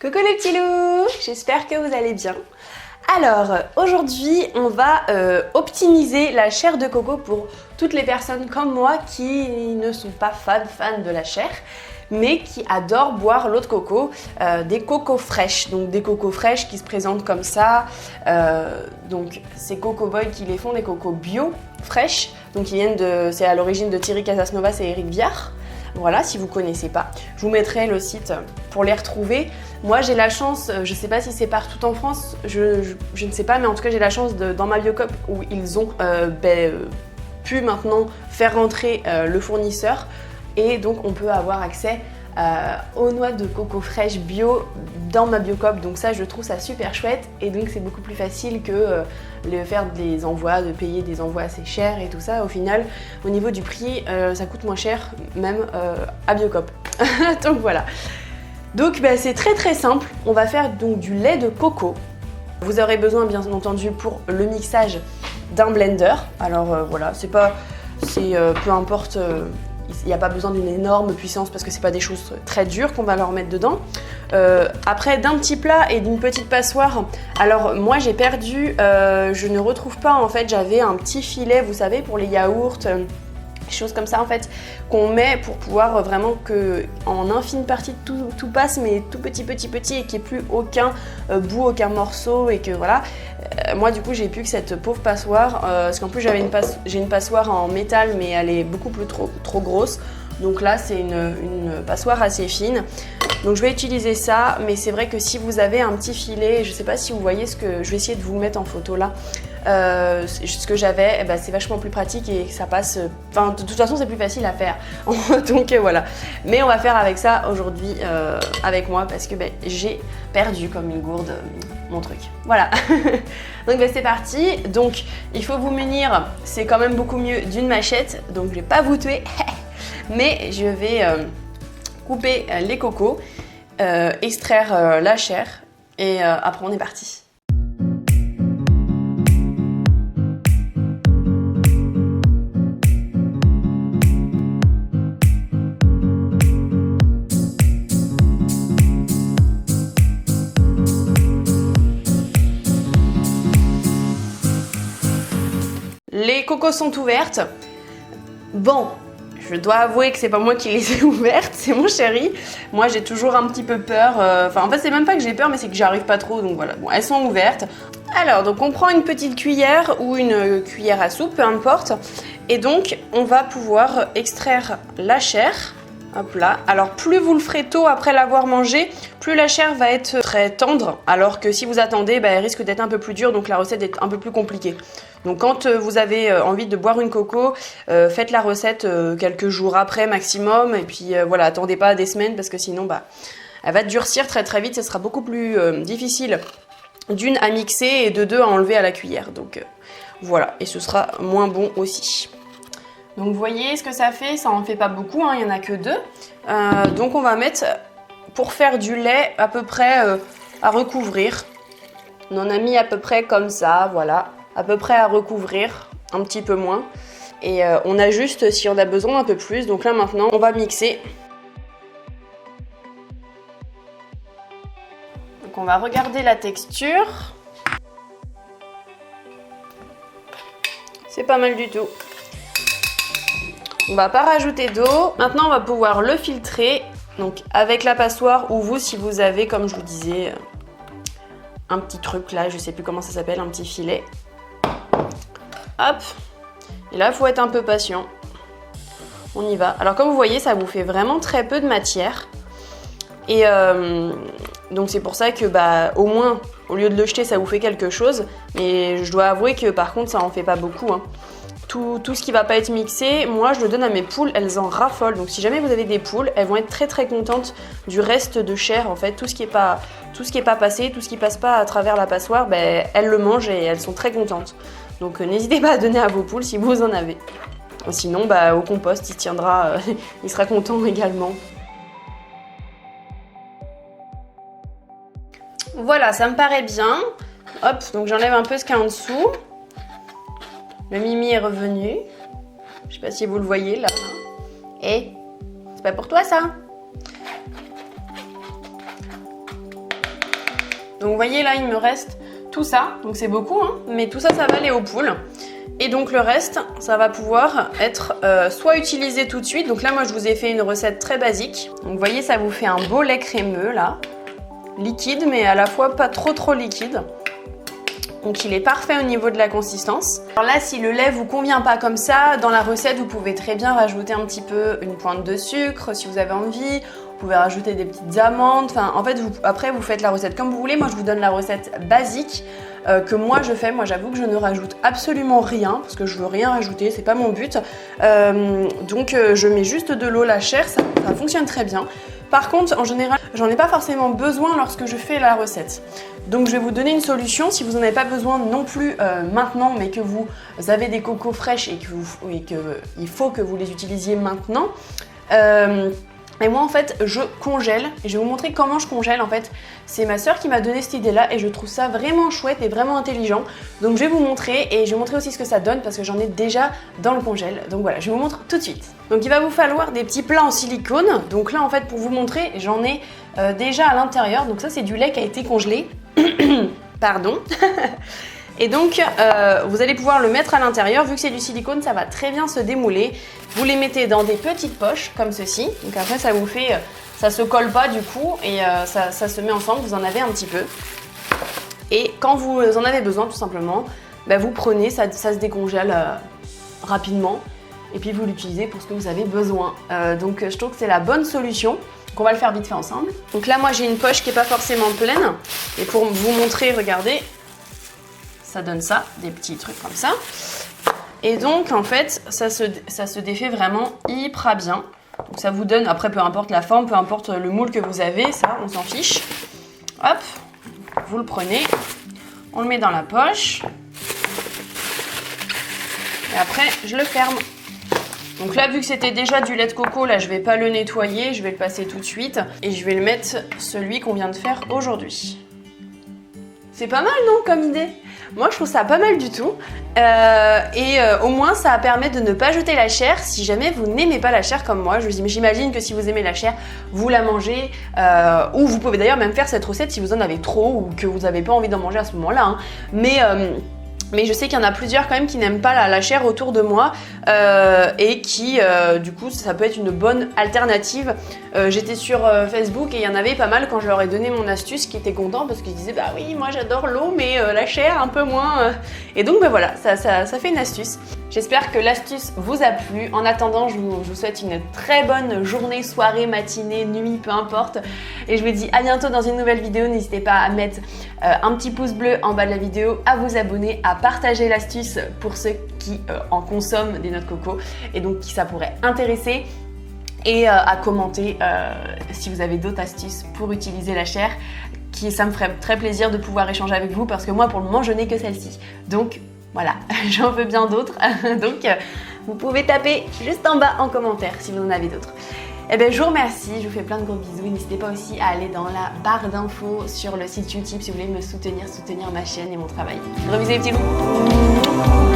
Coucou les petits loups, j'espère que vous allez bien. Alors aujourd'hui on va optimiser la chair de coco pour toutes les personnes comme moi qui ne sont pas fans de la chair mais qui adorent boire l'eau de coco, des cocos fraîches, donc des cocos fraîches qui se présentent comme ça, donc c'est Coco Boy qui les font, des cocos bio fraîches, donc c'est à l'origine de Thierry Casasnovas et Eric Viard. Voilà, si vous ne connaissez pas, je vous mettrai le site pour les retrouver. Moi j'ai la chance, je ne sais pas si c'est partout en France, je ne sais pas, mais en tout cas j'ai la chance dans ma Biocoop où ils ont pu maintenant faire rentrer le fournisseur et donc on peut avoir accès aux noix de coco fraîches bio dans ma Biocoop, donc ça je trouve ça super chouette et donc c'est beaucoup plus facile que faire des envois, de payer des envois assez chers et tout ça. Au final au niveau du prix ça coûte moins cher même à Biocoop. Donc voilà, donc c'est très simple. On va faire donc du lait de coco. Vous aurez besoin bien entendu pour le mixage d'un blender. Alors voilà, peu importe, il n'y a pas besoin d'une énorme puissance parce que c'est pas des choses très dures qu'on va leur mettre dedans. Après d'un petit plat et d'une petite passoire, alors moi j'ai perdu, je ne retrouve pas en fait, j'avais un petit filet, vous savez, pour les yaourts, choses comme ça en fait, qu'on met pour pouvoir vraiment que en infime partie tout passe, mais tout petit et qu'il n'y ait plus aucun bout, aucun morceau et que voilà. Moi du coup j'ai plus que cette pauvre passoire, parce qu'en plus j'ai une passoire en métal mais elle est beaucoup plus trop grosse, donc là c'est une passoire assez fine. Donc je vais utiliser ça, mais c'est vrai que si vous avez un petit filet, je ne sais pas si vous voyez ce que je vais essayer de vous mettre en photo là, ce que j'avais, c'est vachement plus pratique et ça passe, enfin de toute façon c'est plus facile à faire. Donc voilà, mais on va faire avec ça aujourd'hui avec moi parce que j'ai perdu comme une gourde mon truc. Voilà. Donc c'est parti. Donc il faut vous munir, c'est quand même beaucoup mieux d'une machette, donc je vais pas vous tuer, mais je vais couper les cocos, extraire la chair et après on est parti. Les cocos sont ouvertes. Bon, je dois avouer que c'est pas moi qui les ai ouvertes, c'est mon chéri. Moi j'ai toujours un petit peu peur, en fait c'est même pas que j'ai peur mais c'est que j'arrive pas trop, donc voilà, bon elles sont ouvertes. Alors donc on prend une petite cuillère ou une cuillère à soupe, peu importe, et donc on va pouvoir extraire la chair. Hop là. Alors plus vous le ferez tôt après l'avoir mangé, plus la chair va être très tendre, alors que si vous attendez, elle risque d'être un peu plus dure, donc la recette est un peu plus compliquée. Donc quand vous avez envie de boire une coco, faites la recette quelques jours après maximum, et puis voilà, attendez pas des semaines parce que sinon elle va durcir très vite, ce sera beaucoup plus difficile d'une à mixer et de deux à enlever à la cuillère. Donc voilà, et ce sera moins bon aussi. Donc vous voyez ce que ça fait, ça en fait pas beaucoup, il n'y en a que deux. Donc on va mettre, pour faire du lait, à peu près à recouvrir. On en a mis à peu près comme ça, voilà, à peu près à recouvrir, un petit peu moins. Et on ajuste si on a besoin un peu plus. Donc là maintenant, on va mixer. Donc on va regarder la texture. C'est pas mal du tout. On va pas rajouter d'eau. Maintenant, on va pouvoir le filtrer. Donc avec la passoire ou vous, si vous avez, comme je vous disais, un petit truc là, je sais plus comment ça s'appelle, un petit filet. Hop. Et là, il faut être un peu patient. On y va. Alors comme vous voyez, ça vous fait vraiment très peu de matière. Et donc c'est pour ça que au moins, au lieu de le jeter, ça vous fait quelque chose. Mais je dois avouer que par contre, ça en fait pas beaucoup. Tout ce qui va pas être mixé, moi je le donne à mes poules, elles en raffolent. Donc si jamais vous avez des poules, elles vont être très contentes du reste de chair en fait. Tout ce qui est pas passé, tout ce qui passe pas à travers la passoire, elles le mangent et elles sont très contentes. Donc n'hésitez pas à donner à vos poules si vous en avez. Sinon au compost, il tiendra, il sera content également. Voilà, ça me paraît bien. Hop, donc j'enlève un peu ce qu'il y a en dessous. Le mimi est revenu. Je sais pas si vous le voyez là. Et c'est pas pour toi ça. Donc vous voyez là, il me reste tout ça, donc c'est beaucoup, hein, mais tout ça, ça va aller aux poules. Et donc le reste, ça va pouvoir être soit utilisé tout de suite. Donc là, moi, je vous ai fait une recette très basique. Donc vous voyez, ça vous fait un beau lait crémeux là, liquide, mais à la fois pas trop liquide. Donc il est parfait au niveau de la consistance. Alors là, si le lait vous convient pas comme ça, dans la recette, vous pouvez très bien rajouter un petit peu une pointe de sucre si vous avez envie. Vous pouvez rajouter des petites amandes. Enfin, en fait, après, vous faites la recette comme vous voulez. Moi, je vous donne la recette basique que moi je fais. Moi, j'avoue que je ne rajoute absolument rien parce que je veux rien rajouter, c'est pas mon but. Donc, je mets juste de l'eau, la chair, ça fonctionne très bien. Par contre, en général, j'en ai pas forcément besoin lorsque je fais la recette. Donc, je vais vous donner une solution si vous n'en avez pas besoin non plus maintenant, mais que vous avez des cocos fraîches et qu'il faut que vous les utilisiez maintenant. Et moi en fait je congèle et je vais vous montrer comment je congèle en fait. C'est ma soeur qui m'a donné cette idée là et je trouve ça vraiment chouette et vraiment intelligent. Donc je vais vous montrer et je vais vous montrer aussi ce que ça donne parce que j'en ai déjà dans le congèle. Donc voilà, je vous montre tout de suite. Donc il va vous falloir des petits plats en silicone. Donc là en fait pour vous montrer, j'en ai déjà à l'intérieur. Donc ça c'est du lait qui a été congelé. Pardon. Et donc, vous allez pouvoir le mettre à l'intérieur. Vu que c'est du silicone, ça va très bien se démouler. Vous les mettez dans des petites poches, comme ceci. Donc après, ça vous fait... ça se colle pas du coup et ça se met ensemble. Vous en avez un petit peu. Et quand vous en avez besoin, tout simplement, bah, vous prenez, ça se décongèle rapidement. Et puis, vous l'utilisez pour ce que vous avez besoin. Donc, je trouve que c'est la bonne solution. Donc, on va le faire vite fait ensemble. Donc là, moi, j'ai une poche qui n'est pas forcément pleine. Et pour vous montrer, regardez... Ça donne ça, des petits trucs comme ça. Et donc, en fait, ça se défait vraiment hyper bien. Donc, ça vous donne, après, peu importe la forme, peu importe le moule que vous avez, ça, on s'en fiche. Hop, vous le prenez, on le met dans la poche. Et après, je le ferme. Donc là, vu que c'était déjà du lait de coco, là, je vais pas le nettoyer, je vais le passer tout de suite. Et je vais le mettre celui qu'on vient de faire aujourd'hui. C'est pas mal, non, comme idée? Moi, je trouve ça pas mal du tout. Au moins, ça permet de ne pas jeter la chair si jamais vous n'aimez pas la chair comme moi. J'imagine que si vous aimez la chair, vous la mangez. Ou vous pouvez d'ailleurs même faire cette recette si vous en avez trop ou que vous n'avez pas envie d'en manger à ce moment-là. Hein. Mais je sais qu'il y en a plusieurs quand même qui n'aiment pas la chair autour de moi et qui, du coup, ça peut être une bonne alternative. J'étais sur Facebook et il y en avait pas mal quand je leur ai donné mon astuce qui étaient contents parce qu'ils disaient « Bah oui, moi j'adore l'eau, mais la chair un peu moins. » Et donc, bah voilà, ça fait une astuce. J'espère que l'astuce vous a plu. En attendant, je vous souhaite une très bonne journée, soirée, matinée, nuit, peu importe. Et je vous dis à bientôt dans une nouvelle vidéo. N'hésitez pas à mettre un petit pouce bleu en bas de la vidéo, à vous abonner, à partager l'astuce pour ceux qui en consomment des noix de coco et donc qui ça pourrait intéresser. Et à commenter si vous avez d'autres astuces pour utiliser la chair. Ça me ferait très plaisir de pouvoir échanger avec vous parce que moi pour le moment je n'ai que celle-ci. Donc voilà, j'en veux bien d'autres. Donc vous pouvez taper juste en bas en commentaire si vous en avez d'autres. Eh bien je vous remercie, je vous fais plein de gros bisous. N'hésitez pas aussi à aller dans la barre d'infos sur le site YouTube si vous voulez me soutenir ma chaîne et mon travail. Gros bisous les petits loups.